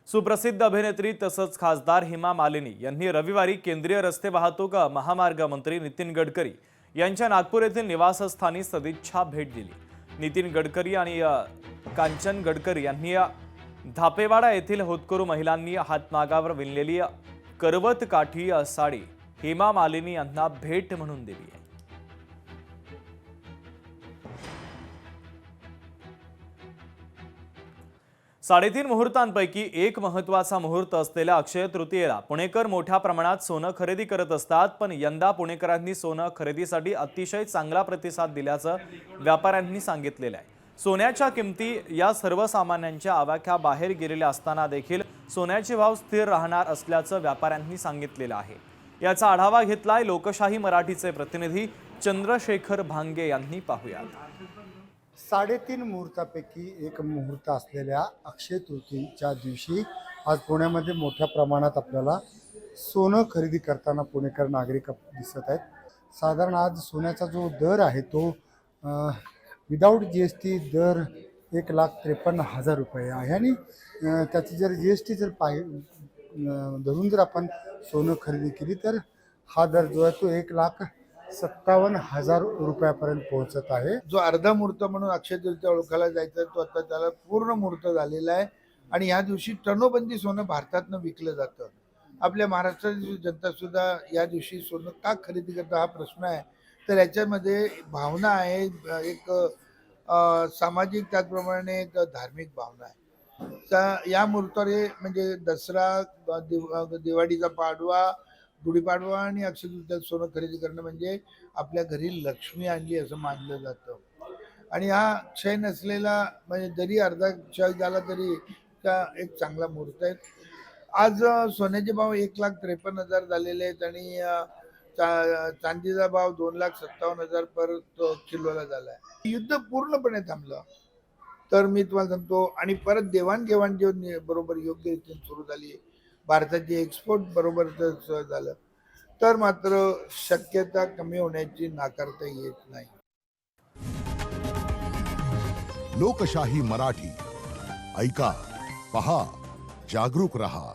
सुप्रसिद्ध अभिनेत्री तसंच खासदार हेमा मालिनी यांनी रविवारी केंद्रीय रस्ते वाहतूक महामार्ग मंत्री नितीन गडकरी यांच्या नागपूर येथील निवासस्थानी सदिच्छा भेट दिली। नितीन गडकरी आणि कांचन गडकरी यांनी धापेवाडा येथील होतकरू महिलांनी हातमागावर विणलेली करवत काठी साडी हेमा मालिनी यांना भेट म्हणून दिली आहे। 3.5 मुहूर्तांपैकी एक महत्त्वाचा मुहूर्त असलेल्या अक्षय तृतीयेला पुणेकर मोठ्या प्रमाणात सोनं खरेदी करत असतात, पण यंदा पुणेकरांनी सोनं खरेदीसाठी अतिशय चांगला प्रतिसाद दिल्याचं व्यापाऱ्यांनी सांगितलेलं आहे। सोन्याच्या किमती या सर्वसामान्यांच्या आवाक्याबाहेर गेलेल्या असताना देखील सोन्याचे भाव स्थिर राहणार असल्याचं व्यापाऱ्यांनी सांगितलेलं आहे। याचा आढावा घेतलाय लोकशाही मराठीचे प्रतिनिधी चंद्रशेखर भांगे यांनी। पाहूयात। 3.5 मुहूर्तापैकी एक मुहूर्त असलेल्या अक्षय तृतीयेच्या दिवशी आज पुण्यामध्ये मोठ्या प्रमाणात आपल्याला सोनं खरेदी करताना पुणेकर नागरिक दिसत आहेत। साधारण आज सोन्याचा जो दर आहे तो विदाउट GST दर 1,53,000 रुपये आहे आणि त्याची जर GST जर धरून जर आपण सोनं खरेदी केली तर हा दर जो आहे तो 1,57,000 रुपयापर्यंत पोहोचत आहे। जो अर्धा मुहूर्त म्हणून अक्षय तृतीया ओळखला जायचा तो आता त्याला पूर्ण मुहूर्त झालेला आहे आणि या दिवशी टनोबंदी सोनं भारतातनं विकलं जातं। आपल्या महाराष्ट्राची जनता सुद्धा या दिवशी सोनं का खरेदी करतं हा प्रश्न आहे, तर याच्यामध्ये भावना आहे, एक सामाजिक त्याचप्रमाणे एक धार्मिक भावना आहे। तर या मुहूर्तावर म्हणजे दसरा, दिवाळीचा पाडवा, गुढीपाडवा आणि अक्षय तृतीयेत सोनं खरेदी करणं म्हणजे आपल्या घरी लक्ष्मी आणली असं मानलं जातं आणि हा क्षय नसलेला म्हणजे जरी अर्धा क्षय झाला तरी त्या एक चांगला मुहूर्त आहे। आज सोन्याचे भाव 1,53,000 झालेले आहेत आणि चांदीचा भाव 2,57,000 पर किलोला झाला आहे। युद्ध पूर्णपणे थांबलं तर मी तुम्हाला सांगतो आणि परत देवाणघेवाण बरोबर योग्य रीतीने सुरू झाली, भारताची एक्सपोर्ट बरोबर झालं तर मात्र शक्यता कमी होण्याची नाकारता येत नाही। लोकशाही मराठी ऐका, पहा, जागरूक रहा।